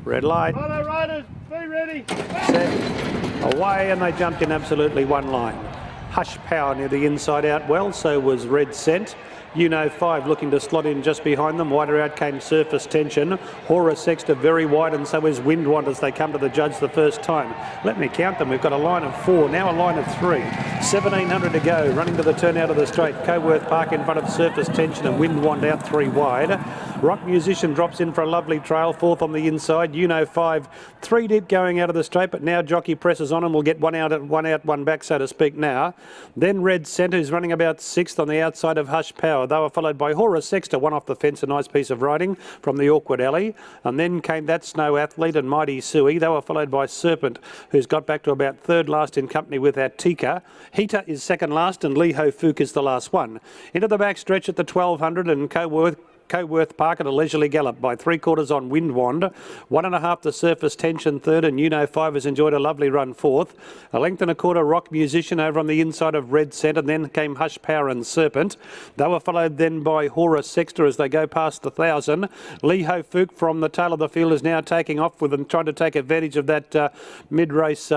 Red light. Righto, riders, be ready. Set. Away, and they jumped in absolutely one line. Hush Power near the inside out well, so was Red Scent. You Know 5 looking to slot in just behind them. Wider out came Surface Tension. Horus Sexta very wide, and so is Wind Wand as they come to the judge the first time. Let me count them. We've got a line of 4, now a line of 3. 1,700 to go. Running to the turn out of the straight. Coworth Park in front of Surface Tension and Wind Wand out 3 wide. Rock Musician drops in for a lovely trail. 4th on the inside. You Know 5, 3 deep going out of the straight, but now Jockey presses on and will get one out, one back, so to speak now. Then Red Scent, who's running about 6th on the outside of Hush Power. They were followed by Horus Sexta, one off the fence, a nice piece of riding from the awkward alley. And then came That Snow Athlete and Mighty Suey. They were followed by Serpent, who's got back to about 3rd last in company with Attika. Heater is 2nd last, and Lee Ho Fook is the last one. Into the back stretch at the 1,200, and Coworth Park at a leisurely gallop by 3/4 on Wind Wand. 1.5 to Surface Tension 3rd, and You Know 5 has enjoyed a lovely run 4th. 1.25 Rock Musician over on the inside of Red Scent, and then came Hush Power and Serpent. They were followed then by Horus Sexta as they go past the 1,000. Lee Ho Fook from the tail of the field is now taking off with them, trying to take advantage of that mid-race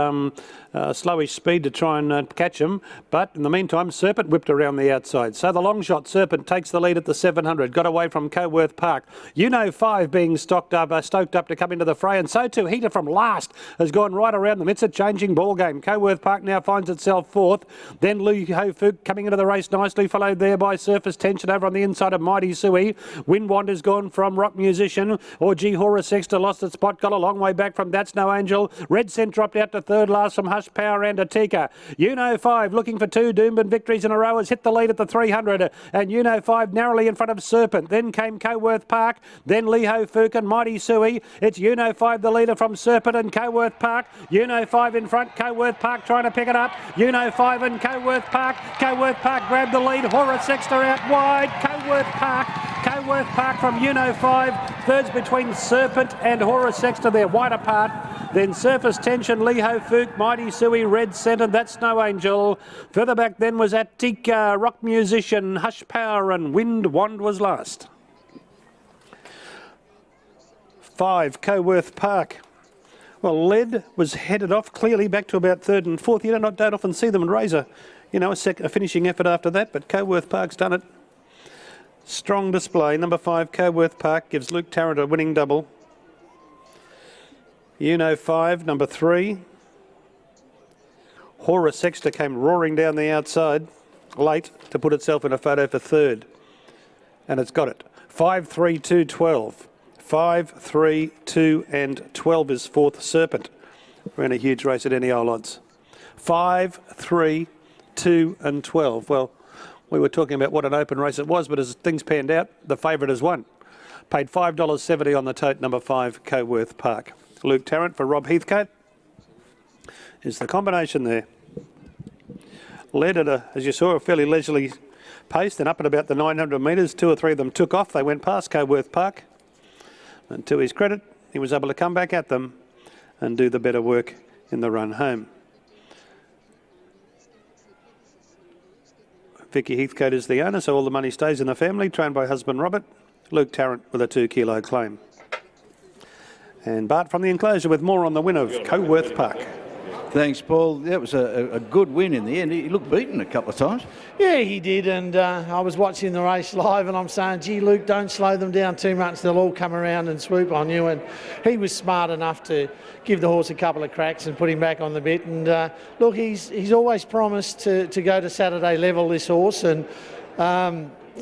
slowish speed to try and catch him. But in the meantime, Serpent whipped around the outside. So the long shot Serpent takes the lead at the 700. Got away from Coworth Park. You Know 5 being stoked up to come into the fray, and so too Heater from last has gone right around them. It's a changing ball game. Coworth Park now finds itself 4th. Then Lee Ho Fook coming into the race nicely, followed there by Surface Tension over on the inside of Mighty Suey. Wind Wand has gone from Rock Musician. Horus Sexta lost its spot, got a long way back from That's No Angel. Red Scent dropped out to 3rd last from Hush Power and Attika. You Know 5 looking for 2 Doomben victories in a row has hit the lead at the 300, and You Know 5 narrowly in front of Serpent. Then came Coworth Park, then Lee Ho Fook and Mighty Suey. It's You Know 5 the leader from Serpent and Coworth Park. You Know 5 in front, Coworth Park trying to pick it up. You Know 5 and Coworth Park. Coworth Park grabbed the lead. Horus Sexta out wide. Coworth Park from You Know 5. Thirds between Serpent and Horus Sexta. They're wide apart. Then Surface Tension, Lee Ho Fook, Mighty Suey, Red Scent, and That's No Angel. Further back then was Attika, Rock Musician, Hush Power, and Wind Wand was last. 5, Coworth Park. Well, Lead was headed off clearly back to about 3rd and 4th. You don't often see them raise a finishing effort after that, but Coworth Park's done it. Strong display. Number 5, Coworth Park, gives Luke Tarrant a winning double. You Know 5, number 3. Horus Sexta came roaring down the outside late to put itself in a photo for 3rd. And it's got it. 5, 3, 2, 12. 5, 3, 2 and 12 is 4th Serpent. Ran a huge race at any old odds. 5, 3, 2 and 12. Well, we were talking about what an open race it was, but as things panned out, the favourite has won. Paid $5.70 on the tote, number 5, Coworth Park. Luke Tarrant for Rob Heathcote is the combination there. Led at as you saw, a fairly leisurely pace, then up at about the 900 metres. 2 or 3 of them took off. They went past Coworth Park. And to his credit, he was able to come back at them and do the better work in the run home. Vicky Heathcote is the owner, so all the money stays in the family, trained by husband Robert. Luke Tarrant with a 2-kilo claim. And Bart from the enclosure with more on the win of Coworth Park. Thanks, Paul. That was a good win in the end. He looked beaten a couple of times. Yeah, he did, and I was watching the race live, and I'm saying, gee, Luke, don't slow them down too much. They'll all come around and swoop on you. And he was smart enough to give the horse a couple of cracks and put him back on the bit. And look, he's always promised to go to Saturday level, this horse. And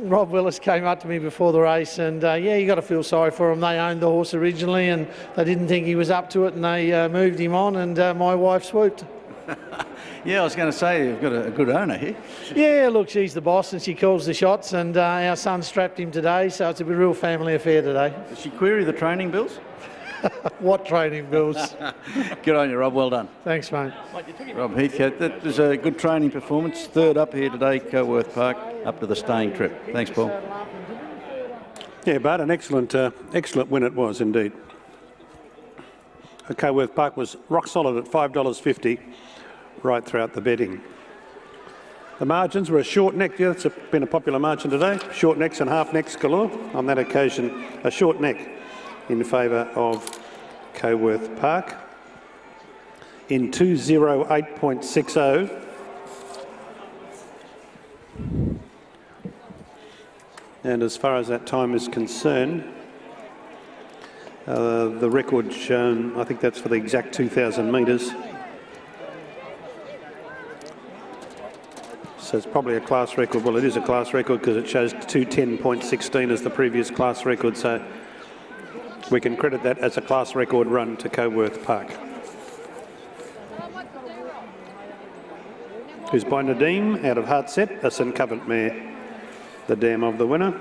Rob Willis came up to me before the race, and yeah, you got to feel sorry for him. They owned the horse originally, and they didn't think he was up to it, and they moved him on, and my wife swooped. Yeah, I was going to say, you've got a good owner here. Yeah, look, she's the boss, and she calls the shots, and our son strapped him today, so it's a real family affair today. Did she query the training bills? What training bills? Good on you, Rob. Well done. Thanks, mate. Rob Heathcote, that was a good training performance. 3rd up here today, Coworth Park, up to the staying trip. Thanks, Paul. Yeah, Bart, an excellent win it was indeed. Coworth Park was rock solid at $5.50 right throughout the betting. The margins were a short neck. Yeah, that's been a popular margin today. Short necks and half necks galore. On that occasion, a short neck in favour of Coworth Park in 2:08.60. And as far as that time is concerned, the record shown, I think that's for the exact 2,000 metres. So it's probably a class record. Well, it is a class record because it shows 2:10.16 as the previous class record. So we can credit that as a class record run to Coworth Park. Who's by Nadeem out of Heartset, a St Covent mare, the dam of the winner.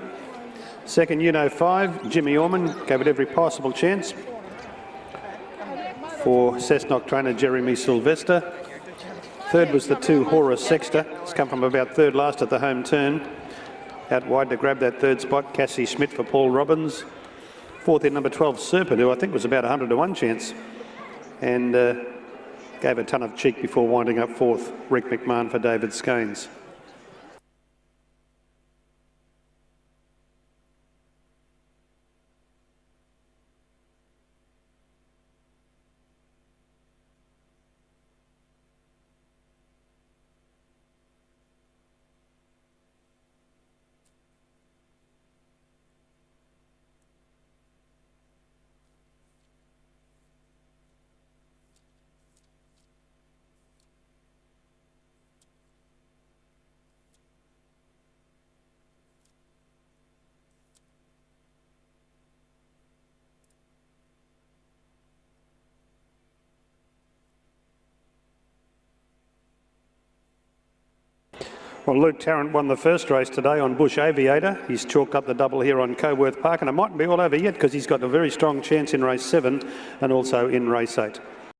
Second, 5, Jimmy Orman gave it every possible chance for Cessnock trainer Jeremy Sylvester. Third was the 2, Horus Sexter. It's come from about third last at the home turn. Out wide to grab that third spot, Cassie Schmidt for Paul Robbins. Fourth in number 12, Serpent, who I think was about 100 to 1 chance. And gave a ton of cheek before winding up fourth, Rick McMahon for David Scanes. Well, Luke Tarrant won the first race today on Bush Aviator. He's chalked up the double here on Coworth Park, and it mightn't be all over yet because he's got a very strong chance in race 7 and also in race 8.